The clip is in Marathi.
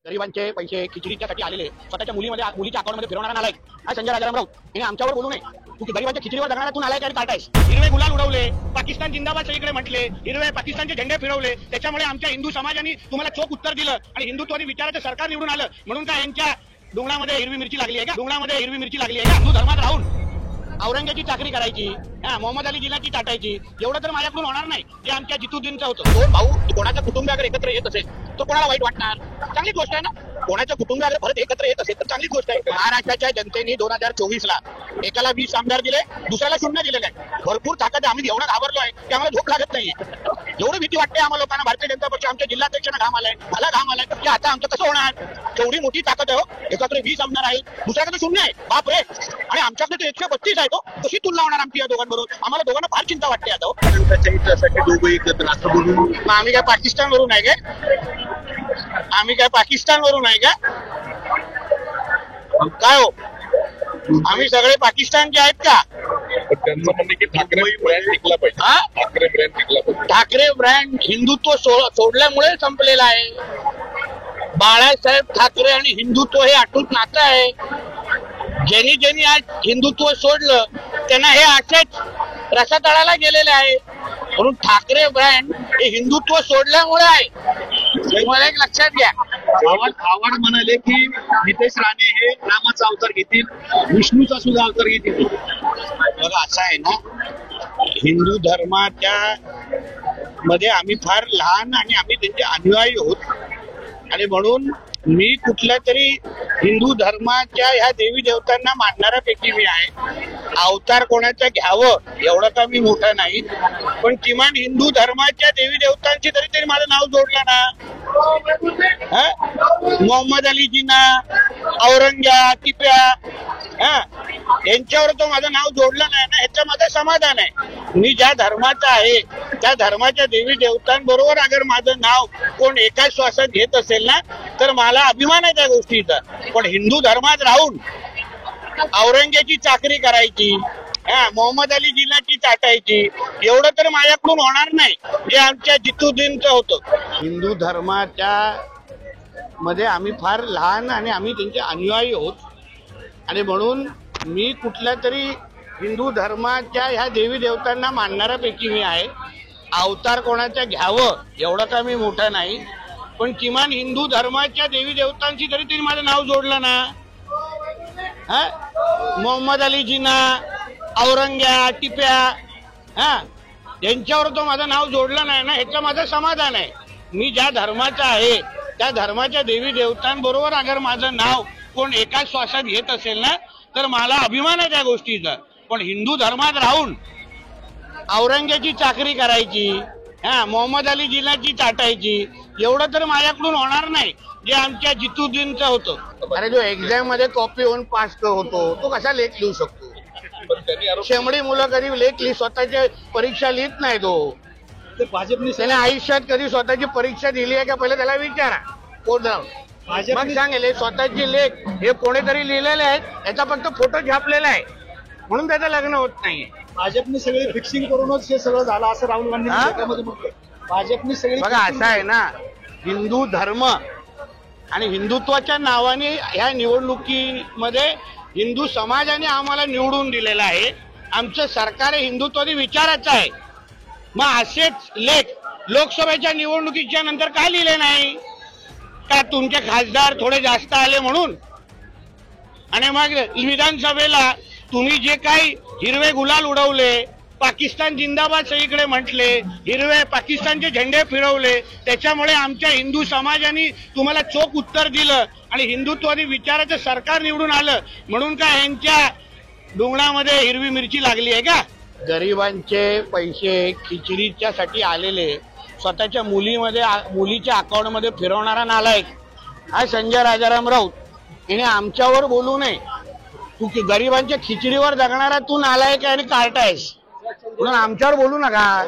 गरिबांचे पैसे खिचडीच्यासाठी आलेले स्वतःच्या मुलीच्या अकाउंटमध्ये फिरवणारा नालायक हा संजय राजाराम राऊत याने आमच्यावर बोलू नये. तू गरिबांच्या खिचडीवर जगणारा तू नालायक आणि काटायस. हिरवे गुलाल उडवले, पाकिस्तान जिंदाबाद सगळीकडे म्हटले, हिरवे पाकिस्तानचे झेंडे फिरवले, त्याच्यामुळे आमच्या हिंदू समाजाने तुम्हाला चोख उत्तर दिलं आणि हिंदुत्वादी विचाराचं सरकार निवडून आलं. म्हणून काय यांच्या डोंगरामध्ये हिरवी मिरची लागली आहे का? डोंगरामध्ये हिरवी मिरची लागली आहे का? हिंदू धर्मात राहून औरंग्याची चाकरी करायची, मोहम्मद अली जिनाची टाटायची, एवढं तर माझ्याकडून होणार नाही. जे आमच्या जितुद्दीनचं होतं. दोन भाऊ कोणाच्या कुटुंबाकडे एकत्र येत असेल तर कोणाला वाईट वाटणार? चांगली गोष्ट आहे ना. कोणाच्या कुटुंबाकडे परत एकत्र येत असेल तर चांगली गोष्ट आहे. महाराष्ट्राच्या जनतेने 2024ला एकाला 20 आमदार दिले, दुसऱ्याला 0 दिलेले आहे. भरपूर ताकद आम्ही एवढं घाबरलो आहे की आम्हाला झोप लागत नाहीये. एवढी भीती वाटते आम्हाला लोकांना. भारतीय जनता पक्ष आमच्या जिल्हाध्यक्षांना घाम आलाय, मला घाम आलाय की आता आमचं कसं होणार. एवढी मोठी ताकद आहे. एकाकडे 20 आमदार आहे, दुसऱ्याकडे 0 आहे. बाप रे. आणि आमच्याकडे 132 आहे. तो कशी तुलना होणार आमची या दोघांबरोबर? आम्हाला दोघांना फार चिंता वाटते आता. आम्ही काय पाकिस्तान वरून आहे काय? आम्ही काय पाकिस्तान वरून आहे का? काय हो, आम्ही सगळे पाकिस्तानचे आहेत का? त्यांचं म्हणणे की ठाकरे ब्रँड टिकला पाहिजे. ठाकरे ब्रँड टिकला पाहिजे. ठाकरे ब्रँड हिंदुत्व सोडल्यामुळे संपलेला आहे. बाळासाहेब ठाकरे आणि हिंदुत्व हे अटूट नातं आहे. ज्यांनी आज हिंदुत्व सोडलं त्यांना हे असेच रसातळाला गेलेले आहे. म्हणून ठाकरे ब्रँड हे हिंदुत्व सोडल्यामुळे आहे. मला एक लक्षात घ्या. आव्हाड म्हणाले की नितेश राणे हे रामाचा अवतार घेतील, विष्णूचा सुद्धा अवतार घेतील. बघा असं आहे ना, हिंदू धर्माच्या मध्ये आम्ही फार लहान आणि आम्ही त्यांचे अनुयायी आहोत. आणि म्हणून मी कुठल्या तरी हिंदू धर्माच्या ह्या देवी देवतांना मानणाऱ्यापैकी मी आहे. अवतार कोणाचं घ्यावं एवढं का मी मोठा नाही, पण किमान हिंदू धर्माच्या देवी देवतांची तरी माझं नाव जोडलं ना. मोहम्मद अली जिना, औरंग्या, टिप्या, यांच्यावर तो माझं नाव जोडलं नाही ना, ह्याचं माझं समाधान आहे. मी ज्या धर्माचा आहे त्या धर्माच्या देवी देवतांबरोबर अगर माझं नाव कोण एकाच श्वासात घेत असेल ना तर मला अभिमान आहे त्या गोष्टीचा. पण हिंदू धर्मात राहून औरंग्याची चाकरी करायची, मोहम्मद अली जिनाची चाटायची, एवढं तर माझ्याकडून होणार नाही. जे आमच्या जितुद्दीनचं होतं. हिंदू धर्माच्या मध्ये आम्ही फार लहान आणि आम्ही त्यांचे अनुयायी आहोत. आणि म्हणून मी कुठल्या तरी हिंदू धर्माच्या ह्या देवी देवतांना मानणाऱ्यापैकी मी आहे. अवतार कोणाचं घ्यावं एवढं का मी मोठा नाही, पण किमान हिंदू धर्माच्या देवी देवतांची तरी माझं नाव जोडलं ना. मोहम्मद अली जिना, औरंग्या, टिप्या, यांच्यावर तो माझं नाव जोडलं नाही ना, ह्याचं माझं समाधान आहे. मी ज्या धर्माचा आहे त्या धर्माच्या देवी देवतांबरोबर अगर माझं नाव कोण एकाच श्वासात घेत असेल ना तर मला अभिमान आहे त्या गोष्टीचा. पण हिंदू धर्मात राहून औरंग्याची चाकरी करायची, मोहम्मद अली जिनाची चाटायची, एवढं तर माझ्याकडून होणार नाही. जे आमच्या जितुद्दीनचं होतं. अरे जो एक्झाम मध्ये कॉपी होऊन पास होतो तो कसा लेख लिहू शकतो? शेमडी मुलं कधी लेख स्वतःची परीक्षा लिहित नाही. तो भाजपने त्याने आयुष्यात कधी स्वतःची परीक्षा दिली आहे का पहिले त्याला विचारा. कोण जाऊन मग सांगेल स्वतःचे लेख हे कोणीतरी लिहिलेले आहेत, याचा फक्त फोटो छापलेला आहे म्हणून त्याचं लग्न होत नाहीये. भाजपने सगळे फिक्सिंग करूनच हे सगळं झालं असं राहुल गांधी भाजपने सगळी. बघा असं आहे ना, हिंदू धर्म आणि हिंदुत्वाच्या नावाने ह्या निवडणुकीमध्ये हिंदू समाजाने आम्हाला निवडून दिलेला आहे. आमचं सरकार हे हिंदुत्वादी विचाराचं आहे. मग असेच लेख लोकसभेच्या निवडणुकीच्या नंतर का लिहिले नाही? का तुमचे खासदार थोडे जास्त आले म्हणून? आणि मग विधानसभेला तुम्ही जे काही हिरवे गुलाल उडवले, पाकिस्तान जिंदाबाद सगळीकडे म्हटले, हिरवे पाकिस्तानचे झेंडे फिरवले, त्याच्यामुळे आमच्या हिंदू समाजाने तुम्हाला चोख उत्तर दिलं आणि हिंदुत्वादी विचाराचं सरकार निवडून आलं. म्हणून का यांच्या डोंगरामध्ये हिरवी मिरची लागली आहे का? गरिबांचे पैसे खिचडीच्यासाठी आलेले स्वतःच्या मुलीच्या अकाउंटमध्ये फिरवणारा नालायक हा संजय राजाराम राऊत याने आमच्यावर बोलू नये. तू गरिबांच्या खिचडीवर जगणारा तू नालायक आहे आणि कार्टा आहेस म्हणून आमच्यावर बोलू नका.